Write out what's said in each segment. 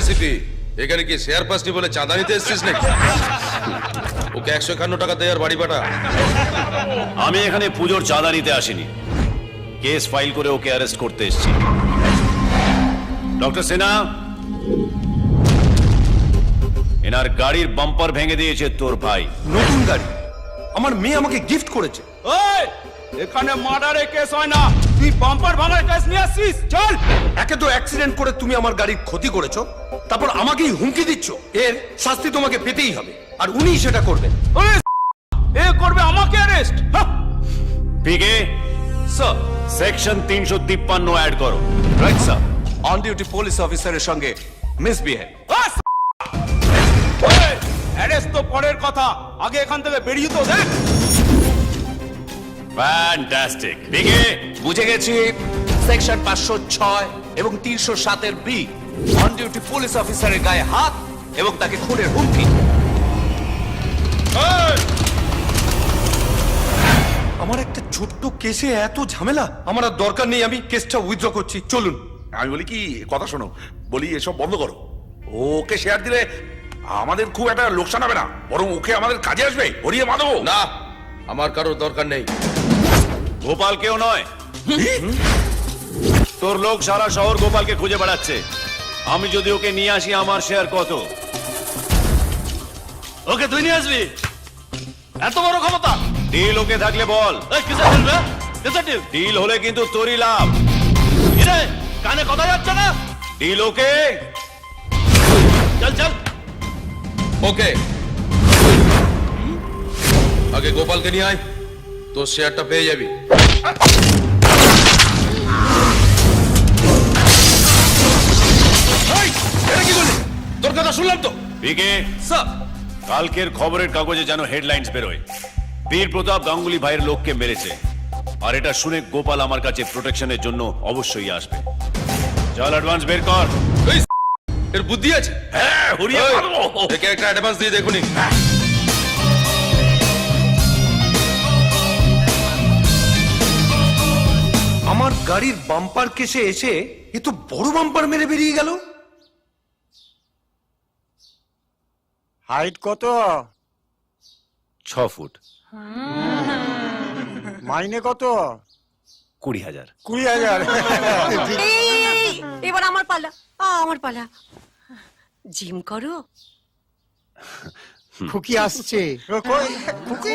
ACP, এখানে কি share পাসনি বলে চাঁদা নিতে এসেছিস নাকি? ওকে 151 টাকা দে আর বাড়ি পাঠা। আমি এখানে পুজোর চাঁদা নিতে আসিনি, কেস ফাইল করে ওকে অ্যারেস্ট করতে এসেছি। ডক্টর সিনহা, এনার গাড়ির বাম্পার ভেঙে দিয়েছে তোর ভাই। নতুন গাড়ি? আমার মেয়ে আমাকে গিফট করেছে। ওই, এখানে মার্ডারের কেস হয় না, তুই বাম্পার ভাঙার কেস নিয়ে আসছিস। চল। একে তো অ্যাক্সিডেন্ট করে তুমি আমার গাড়ির ক্ষতি করেছো, তারপর আমাকেই হুমকি দিচ্ছ। এর শাস্তি তোমাকে পেতেই হবে, আর উনিই সেটা করবেন। এ করবে আমাকে অ্যারেস্ট? পিকে স্যার। সেকশন 353 অ্যাড করো। Right sir. On duty police অফিসারের সঙ্গে মিসবিহেভ। অ্যারেস্ট তো পরের কথা, আগে এখান থেকে বেরিয়ে তো দেখ। ফ্যান্টাস্টিক। পিকে বুঝে গেছি। সেকশন 506 এবং 307 এর বি, অন ডিউটি পুলিশ অফিসারের গায়ে হাত এবং তাকে খুনের হুমকি। আমার একটা ছোট্ট কেসে এত ঝামেলা, আমার আর দরকার নেই। আমি কেসটা উইথড্র করছি, চলুন। আমি বলি কি, কথা শোনো, বলি এসব বন্ধ করো। ওকে শেয়ার দিলে আমাদের খুব একটা লোকসান হবে না, বরং ওকে আমাদের কাজে আসবে। ওরিয়ে মাধব না, আমার কারোর দরকার নেই। গোপাল কেউ নয়, তোর লোক সারা শহর গোপালকে খুঁজে বেড়াচ্ছে। আমি যদি ওকে নিয়ে আসি, আমার শেয়ার কত? ওকে তুই নিয়ে আসবি? এত বড় ক্ষমতা? ডিল ওকে থাকলে বল। ডিল হলে কিন্তু তোরই লাভ। কানে কথা যাচ্ছে না? Deal okay? চল চল। ওকে, আগে গোপালকে নিয়ে আয়, তোর শেয়ারটা পেয়ে যাবি। এটা কি করলি? তোর কথা শুনলাম তো। পিকে স্যার। কালকের খবরের কাগজে যেন হেডলাইন্স বেরোয়, বীর প্রতাপ গাঙ্গুলি ভাইয়ের লোককে মেরেছে। আর এটা শুনে গোপাল আমার কাছে প্রোটেকশনের জন্য অবশ্যই আসবে। চল অ্যাডভান্স বের কর। এই এর বুদ্ধি আছে। হ্যাঁ, ওরিয়ে ওই, মাধব। একে একটা অ্যাডভান্স দিয়ে দেখুনি। আমার গাড়ির বাম্পার কেসে এসে এ তো বড় বাম্পার মেরে বেরিয়ে গেল। হাইট কত? 6 ফুট। মাইনে কত? 20,000। 20,000। এই, এবার আমার পালা। আমার পালা। জিম করো? খুকি আসছে। কই? খুকি?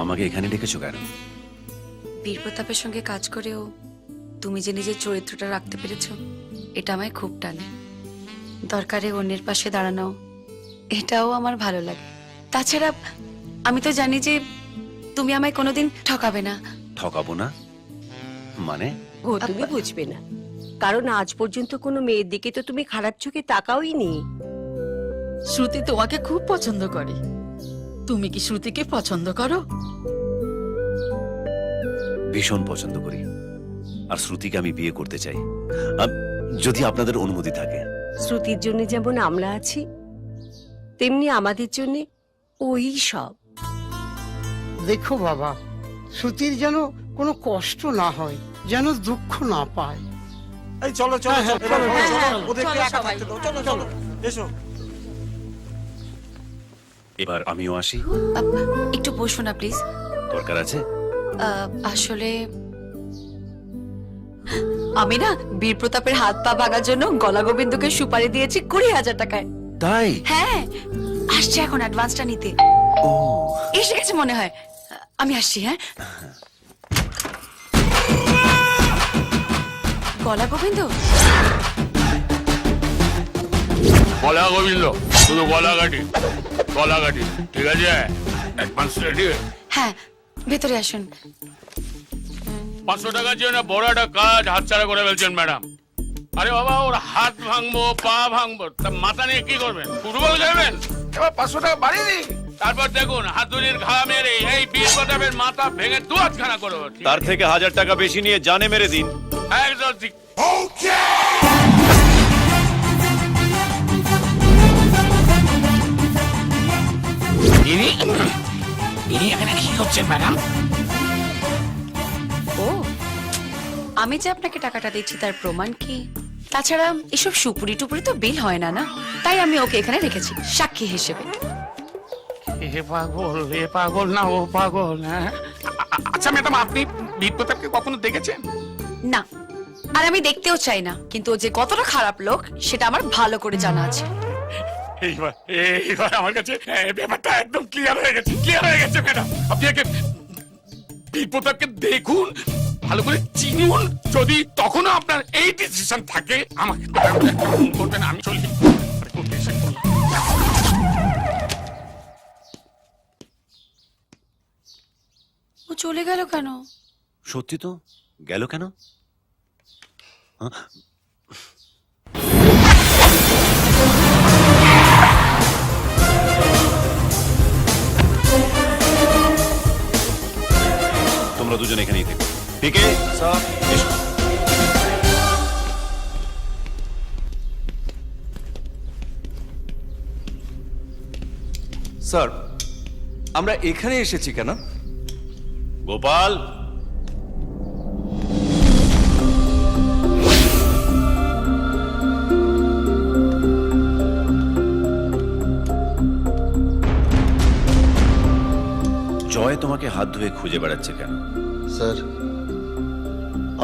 আমাকে এখানে ডেকেছো কেন? বীর প্রতাপের সঙ্গে কাজ করেও তুমি যে নিজের চরিত্রটা রাখতে পেরেছো, এটা আমায় খুব টানে। দরকারে অন্যের পাশে দাঁড়ানো, এটাও আমার ভালো লাগে। তাছাড়া আমি তো জানি যে তুমি আমায় কোনোদিন ঠকাবে না। ঠকাবো না মানে? ও তুমি বুঝবে না, কারণ আজ পর্যন্ত কোনো মেয়ের দিকে তো তুমি খারাপ চোখে তাকাওই নি। শ্রুতি তোমাকে খুব পছন্দ করে। তুমি কি শ্রুতিকে পছন্দ করো? ভীষণ পছন্দ করি, আর শ্রুতিকে আমি বিয়ে করতে চাই, যদি আপনাদের অনুমতি থাকে। শ্রুতির জন্য যেমন আমরা আছি, তেমনি আমাদের জন্য ওই সব। দেখো বাবা, শ্রুতির যেন কোনো কষ্ট না হয়, যেন দুঃখ না পায়। এই চলো চলো হ্যাঁ, চলো, চলো, চলো, চলো, ওদেরকে চলো একা সবাই। থাকতে দাও। চলো চলো, এসো। এবার আমিও আসি। একটু বসো না প্লিজ। দরকার আছে? আসলে আমি না বীর প্রতাপের হাত পা ভাঙার জন্য গলা গোবিন্দকে সুপারি দিয়েছি 20,000 টাকায়। তাই? হ্যাঁ, আসছে এখন অ্যাডভান্সটা নিতে। ও, এসে গেছে মনে হয়। আমি আসছি। হ্যাঁ, গলা গোবিন্দ। গলা গোবিন্দ, শুধু গলাঘাটি, গলাঘাটি। ঠিক আছে, অ্যাডভান্স রেডি? হ্যাঁ, ভেতরে আসুন। 500 টাকার জন্য বড় একটা কাজ হাতছাড়া করে ফেলছেন ম্যাডাম। আরে বাবা, ওর হাত ভাঙবো, পা ভাঙবো, তা মাথা নিয়ে কি করবেন? ফুটবল খেলবেন? এবার 500 টাকা বাড়িয়ে দিই। তারপর দেখুন হাতুড়ির ঘা মেরে এই বীর প্রতাপের মাথা ভেঙে দু হাতখানা করবো। তার থেকে 1000 টাকা বেশি নিয়ে জানে মেরে দিন। একদম ঠিক। ও, আমি যে আপনাকে টাকাটা দিচ্ছি তার প্রমাণ কি? তাছাড়া এসব সুপুরি টুপুরি তো বিল হয় না, না? তাই আমি ওকে এখানে রেখেছি সাক্ষী হিসেবে। এ পাগল না ও পাগল। হ্যাঁ, আচ্ছা ম্যাডাম, আপনি বীর প্রতাপকে কখনো দেখেছেন? না, আর আমি দেখতেও চাই না, কিন্তু ও যে কতটা খারাপ লোক সেটা আমার ভালো করে জানা আছে। এইবার আমার কাছে ব্যাপারটা একদম ক্লিয়ার হয়ে গেছে ম্যাডাম। আপনি আগে বীর প্রতাপকে দেখুন, ভালো করে চিনুন। যদি তখনও আপনার এই ডিসিশন থাকে আমাকে ফোন করবেন, আমি চলি। ও চলে গেল কেন? সত্যি তো, গেল কেন? তোমরা দুজন এখানেই থেকো। পিকে স্যার, এসো। স্যার, আমরা এখানে এসেছি কেন? গোপাল, জয় তোমাকে হাত ধুয়ে খুঁজে বেড়াচ্ছে কেন? স্যার,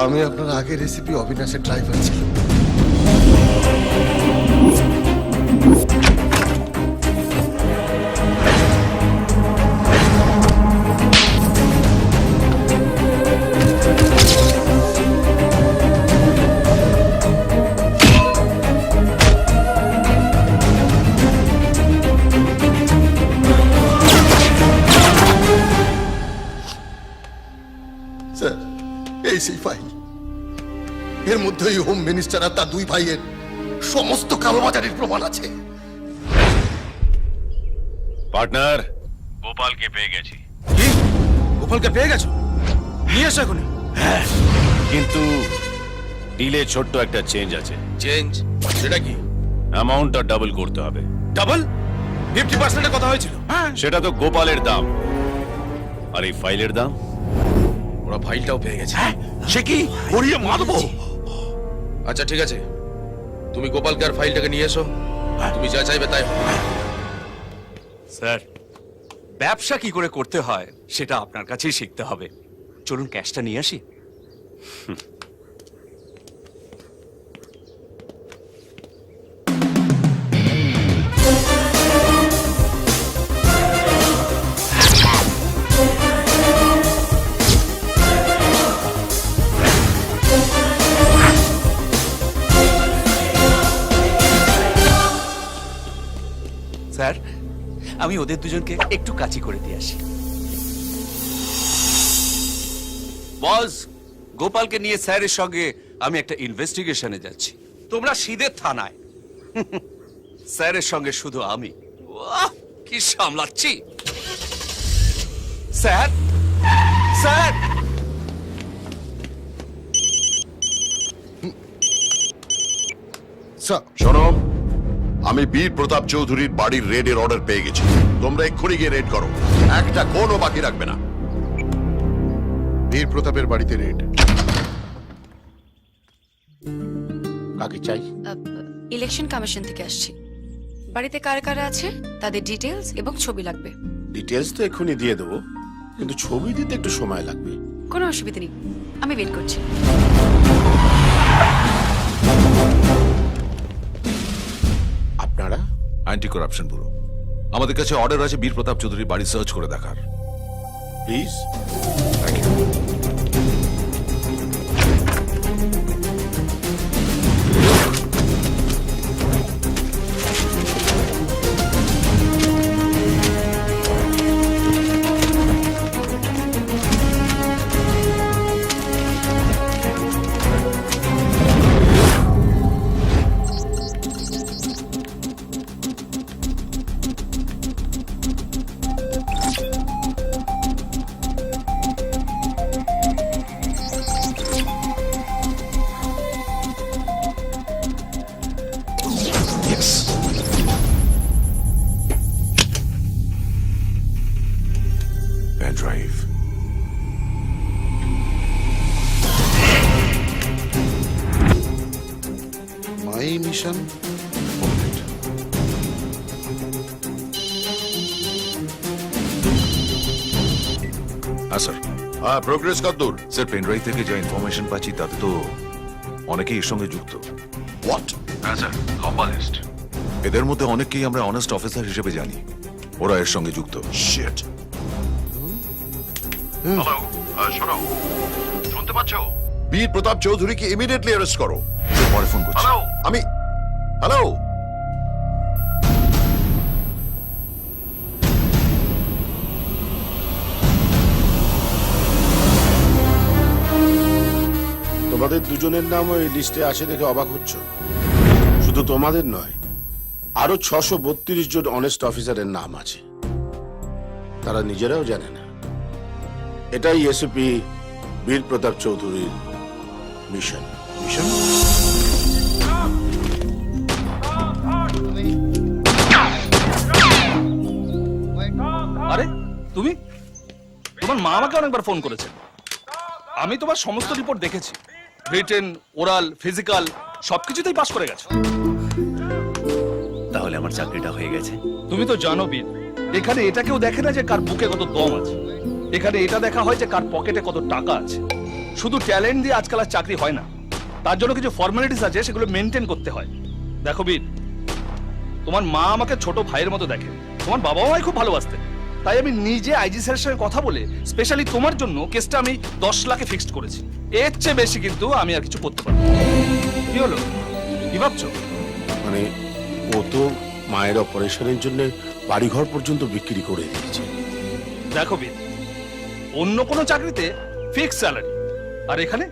আমি আপনার আগের রেসিপি অবিনাশের ড্রাইভার ছিলাম। স্যার, এই সেই ফাইল। এর মধ্যে ওই হোম মিনিস্টার আর তার দুই ভাইয়ের সমস্ত কালোবাজারির প্রমাণ আছে। পার্টনার, গোপালকে পেয়ে গেছি। কি? গোপালকে পেয়ে গেছো? নিয়ে এসো এখনই। কিন্তু ডিলে ছোট্ট একটা চেঞ্জ আছে। চেঞ্জ? সেটা কি? অ্যামাউন্টটা ডাবল করতে হবে। ডাবল? 50% কথা হয়েছিল। সেটা তো গোপালের দাম, আর এই ফাইলের দাম। ওরা ফাইলটাও পেয়ে গেছে। সে কি গড়িয়ে মারবো? আচ্ছা ঠিক আছে, তুমি গোপালকে আর ফাইলটাকে নিয়ে এসো। তুমি যা চাইবে তাই হবে। স্যার, ব্যবসা কি করে করতে হয় সেটা আপনার কাছেই শিখতে হবে। চলুন ক্যাশটা নিয়ে আসি। স্যার, আমি ওদের দুজনকে একটু কাছি করে দিয়ে আসি। বস, গোপালকে নিয়ে স্যারের সঙ্গে আমি একটা ইনভেস্টিগেশনে যাচ্ছি। তোমরা সিধের থানায়। স্যারের সঙ্গে শুধু আমি। ওয়াহ, কি সামলাচ্ছি। Sir, sir. শোনো, আমি বীর প্রতাপ চৌধুরীর বাড়ির রেডের অর্ডার পেয়ে গেছি। তোমরা এক্ষুনি গিয়ে রেড করো, একটা কোনো বাকি রাখবে না। বীর প্রতাপের বাড়িতে রেড। কাকে চাই? ইলেকশন কমিশন থেকে আসছি। বাড়িতে কারা কারা আছে তাদের ডিটেলস এবং ছবি লাগবে। ডিটেলস তো এক্ষুনি দিয়ে দেবো, কিন্তু ছবি দিতে একটু সময় লাগবে। কোনো অসুবিধা নেই, আমি ওয়েট করছি। আপনারা? Anti corruption bureau. আমাদের কাছে অর্ডার আছে বীর প্রতাপ চৌধুরীর বাড়ি সার্চ করে দেখার। প্লিজ। মিশন হ্যাঁ স্যার। হ্যাঁ, প্রোগ্রেস কতদূর? স্যার পেনড্রাইভ থেকে যা ইনফরমেশন পাচ্ছি তাতে তো অনেকেই এর সঙ্গে যুক্ত। হোয়াট? হ্যাঁ স্যার, লম্বা লিস্ট। এদের মধ্যে অনেককেই আমরা অনেস্ট অফিসার হিসেবে জানি, ওরা এর সঙ্গে যুক্ত। শিট। হ্যালো, শোনো, শুনতে পাচ্ছ? বীর প্রতাপ চৌধুরীকে ইমিডিয়েটলি অ্যারেস্ট করো। পরে ফোন করছি। আমি হ্যালো, তোমাদের দুজনের নাম ওই লিস্টে আসে দেখে অবাক হচ্ছ? শুধু তোমাদের নয়, আরো 632 জন অনেস্ট অফিসারের নাম আছে, তারা নিজেরাও জানে না। এটাই এসপি বীর প্রতাপ চৌধুরীর মিশন। মিশন? আরে তুমি, তোমার মা আমাকে অনেকবার ফোন করেছে। আমি তোমার সমস্ত রিপোর্ট দেখেছি, রিটেন, ওরাল, ফিজিক্যাল সবকিছুতেই পাস করে গেছো। তাহলে আমার চাকরিটা হয়ে গেছে। তুমি তো জানো বীর, এখানে এটা কেউ দেখে না যে কার বুকে কত দম আছে, এখানে এটা দেখা হয় যে কার পকেটে কত টাকা আছে। শুধু ট্যালেন্ট দিয়ে আজকাল আর চাকরি হয় না, তার জন্য কিছু ফর্মালিটিস আছে, সেগুলো মেনটেন করতে হয়। দেখো বীর, তোমার মা আমাকে ছোট ভাইয়ের মতো দেখে, তোমার বাবাও আমায় খুব ভালোবাসতেন। তাই আমি নিজে আইজি স্যারের সঙ্গে কথা বলে স্পেশালি তোমার জন্য কেসটা আমি 10 লাখে ফিক্সড করেছি। এর চেয়ে বেশি কিন্তু আমি আর কিছু করতে পারবো না। কি হলো, কি ভাবছো? মানে ও তো মায়ের অপারেশনের জন্য বাড়িঘর পর্যন্ত বিক্রি করে দিয়েছে। দেখো বীর, অন্য কোনো চাকরিতে ফিক্স স্যালারি, আর এখানে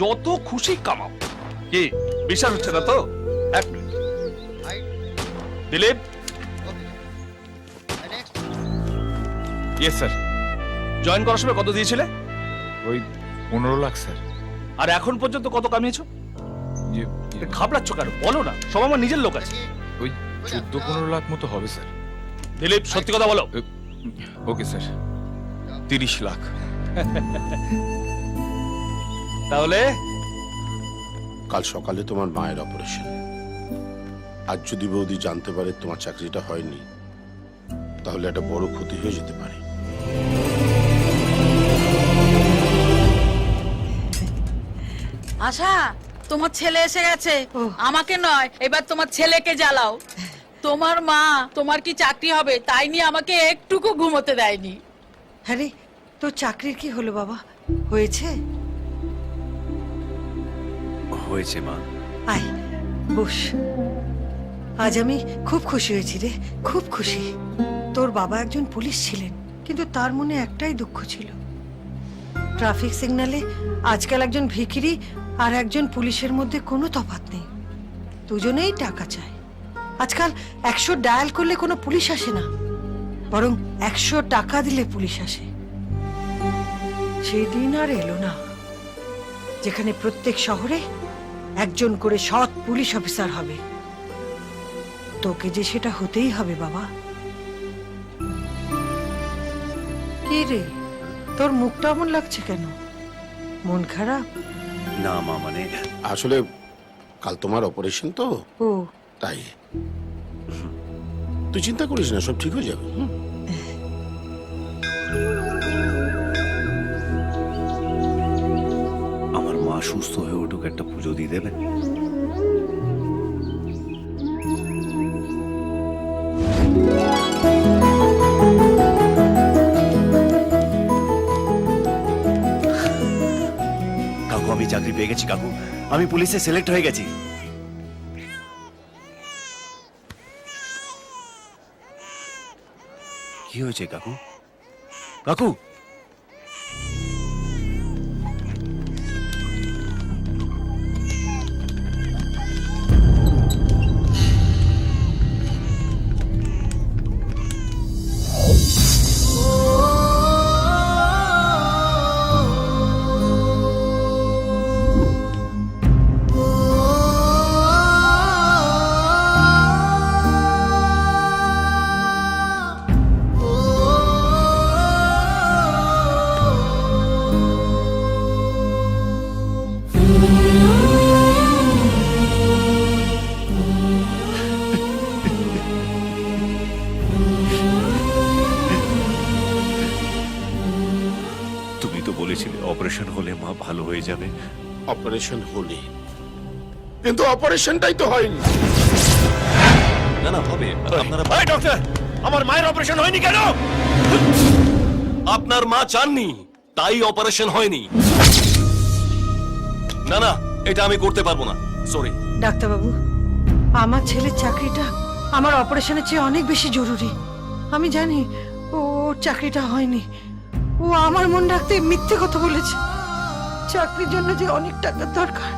যত খুশি কামাও। কি বিশ্বাস হচ্ছে না তো? এক minute. Dilip. Yes sir. Join করার সময় কত দিয়েছিলে? ওই 15 লাখ স্যার। আর এখন পর্যন্ত কত কামিয়েছো? ঘাবড়াচ্ছ কেন, বলো না, সব আমার নিজের লোক আছে। ওই 14-15 লাখ মতো হবে স্যার। দিলীপ, সত্যি কথা বলো। Okay sir, 30 lakh. তাহলে কাল সকালে তোমার মায়ের অপারেশন। আজ যদি বৌদি জানতে পারে তোমার চাকরিটা হয়নি, তাহলে একটা বড় ক্ষতি হয়ে যেতে পারে। আশা, তোমার ছেলে এসে গেছে। আমাকে নয়, এবার তোমার ছেলেকে জ্বালাও। তোমার মা তোমার কি চাকরি হবে তাই নিয়ে আমাকে একটুকু ঘুমোতে দেয়নি। আরে তোর চাকরির কি হলো বাবা, হয়েছে? হয়েছে মা। আয় বস। আজ আমি খুব খুশি হয়েছি রে, খুব খুশি। তোর বাবা একজন পুলিশ ছিলেন, কিন্তু তার মনে একটাই দুঃখ ছিল। ট্রাফিক সিগন্যালে আজকাল একজন ভিখিরি আর একজন পুলিশের মধ্যে কোনো তফাৎ নেই, দুজনেই টাকা চায়। আজকাল 100 ডায়াল করলে কোনো পুলিশ আসে না, বরং 100 টাকা দিলে পুলিশ আসে। সেই দিন আর এলো না, যেখানে প্রত্যেক শহরে একজন করে সৎ পুলিশ অফিসার হবে। তোকে যে সেটা হতেই হবে বাবা। কি রে, তোর মুখটা এমন লাগছে কেন? মন খারাপ? না মা, মানে আসলে কাল তোমার অপারেশন তো, ও তাই। তুই চিন্তা করিস না, সব ঠিক হয়ে যাবে। আমার মা সুস্থ হয়ে উঠুক, একটা পুজো দিয়ে দেবেন। কাকু, আমি চাকরি পেয়ে গেছি কাকু, আমি পুলিশে সিলেক্ট হয়ে গেছি। কি হয়েছে কাকু? কাকু, তো বলেছিলে অপারেশন হলে মা ভালো হয়ে যাবে। অপারেশন হলে, কিন্তু অপারেশনটাই তো হয়নি। না না হবে, আপনারা ডক্টর, আমার মায়ের অপারেশন হয়নি কেন? আপনার মা চাননি তাই অপারেশন হয়নি। না না, এটা আমি করতে পারবো না, সরি। ডাক্তারবাবু, আমার ছেলের চাকরিটা আমার অপারেশনের চেয়ে অনেক বেশি জরুরি। আমি জানি ওর চাকরিটা হয়নি। ও আমার মন রাখতে মিথ্যে কথা বলেছে। চাকরির জন্য যে অনেক টাকার দরকার,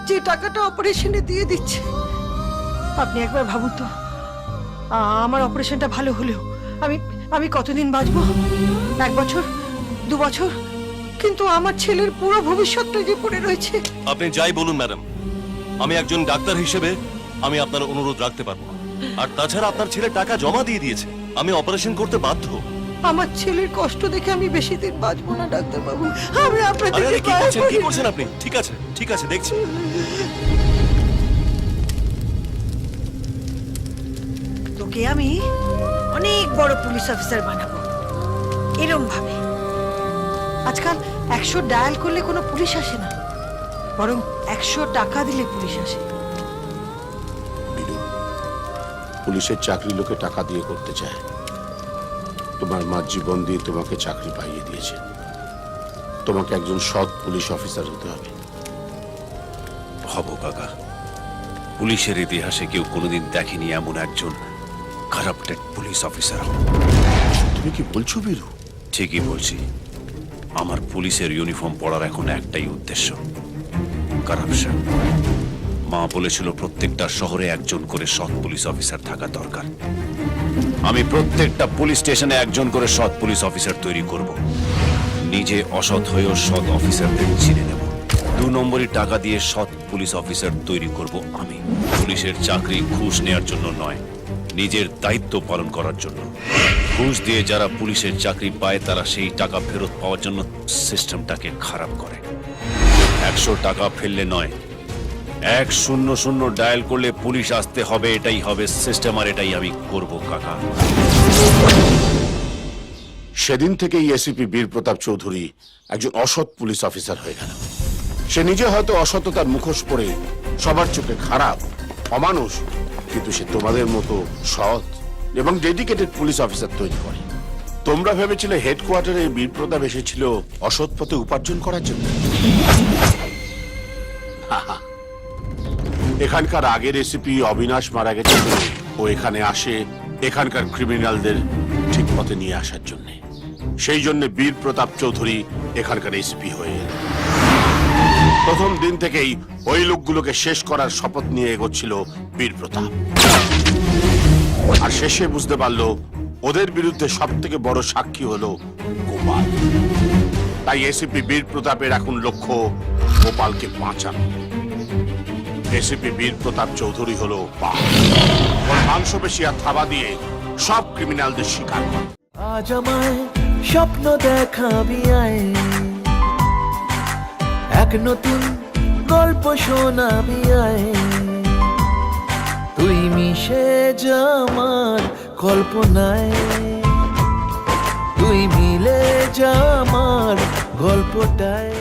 যে টাকাটা অপারেশনে দিয়ে দিচ্ছে। আপনি একবার ভাবুন তো, আমার অপারেশনটা ভালো হলেও আমি আমি কতদিন বাঁচবো? 1 বছর, 2 বছর? কিন্তু আমার ছেলের পুরো ভবিষ্যৎটা যে পড়ে রয়েছে। আপনি যাই বলুন ম্যাডাম, আমি একজন ডাক্তার হিসেবে আমি আপনার অনুরোধ রাখতে পারবো না। আর তাছাড়া আপনার ছেলে টাকা জমা দিয়ে দিয়েছে, আমি অপারেশন করতে বাধ্য। আমার ছেলের কষ্ট দেখে আমি বেশি দিন বাঁচবো না ডাক্তারবাবু। আমি আপনাদের আরে কি পায়ে করছেন, কি পড়ি। করছেন আপনি? ঠিক আছে ঠিক আছে, দেখছি। তোকে আমি অনেক বড় পুলিশ অফিসার বানাবো, এরম ভাবে। আজকাল 100 ডায়াল করলে কোনো পুলিশ আসে না, বরং 100 টাকা দিলে পুলিশ আসে। বিরু, পুলিশের চাকরি লোকে টাকা দিয়ে করতে চায়। তোমার মা জীবন দিয়ে তোমাকে চাকরি পাইয়ে দিয়েছে। তোমাকে একজন সৎ পুলিশ অফিসার হতে হবে। হব কাকা। পুলিশের ইতিহাসে কেউ কোনোদিন দেখেনি এমন একজন কারাপ্টেড পুলিশ অফিসার। তুমি কি বলছো বীরু? ঠিকই বলছি। আমার পুলিশের ইউনিফর্ম পরার এখন একটাই উদ্দেশ্য, কারাপশন। মা বলেছিল প্রত্যেকটা শহরে একজন করে সৎ পুলিশ অফিসার থাকা দরকার। আমি প্রত্যেকটা পুলিশ স্টেশনে একজন করে সৎ পুলিশ অফিসার তৈরি করব। নিজে অসৎ হয়েও সৎ অফিসারদের চিনে নেব। 2 নম্বরই টাকা দিয়ে সৎ পুলিশ অফিসার তৈরি করব আমি। পুলিশের চাকরি ঘুষ নেওয়ার জন্য নয়, নিজের দায়িত্ব পালন করার জন্য। ঘুষ দিয়ে যারা পুলিশের চাকরি পায় তারা সেই টাকা ফেরত পাওয়ার জন্য সিস্টেমটাকে খারাপ করে। 100 টাকা ফেললে নয়, 100 ডায়াল করলে পুলিশ আসতে হবে, এটাই হবে সিস্টেম। আর এটাই আমি করব কাকা। সেদিন থেকেই এসিপি বীর প্রতাপ চৌধুরী একজন অসৎ পুলিশ অফিসার হয়ে গেল। সে নিজে হয়তো অসততার মুখোশ পরে সবার চোখে খারাপ, অমানুষ, কিন্তু সে তোমাদের মতো সৎ এবং ডেডিকেটেড পুলিশ অফিসার তৈরি করে। তোমরা ভেবেছিলে হেডকোয়ার্টারে বীর প্রতাপ এসেছিল অসৎ পথে উপার্জন করার জন্য? এখানকার আগের এসিপি অবিনাশ মারা গেছে, ও এখানে আসে এখানকার ক্রিমিনালদের ঠিক পথে নিয়ে আসার জন্য। সেই জন্য বীর প্রতাপ চৌধুরী এখানকার এসিপি হয়ে এল। প্রথম দিন থেকেই ওই লোকগুলোকে শেষ করার শপথ নিয়ে এগোচ্ছিল বীর প্রতাপ। আর শেষে বুঝতে পারলো ওদের বিরুদ্ধে সব থেকে বড় সাক্ষী হলো গোপাল। তাই এসিপি বীর প্রতাপের এখন লক্ষ্য গোপালকে বাঁচানো। এসিপি বীর প্রতাপ চৌধুরী হলো ওর মাংসপেশি আর থাবা দিয়ে সব ক্রিমিনালদের শিকার করে। আজ আমায় স্বপ্ন দেখাবি আয়, এক নতুন গল্প শোনাবি আয়। তুই মিশে যা আমার কল্পনায়, তুই মিলে যা আমার গল্পটায়।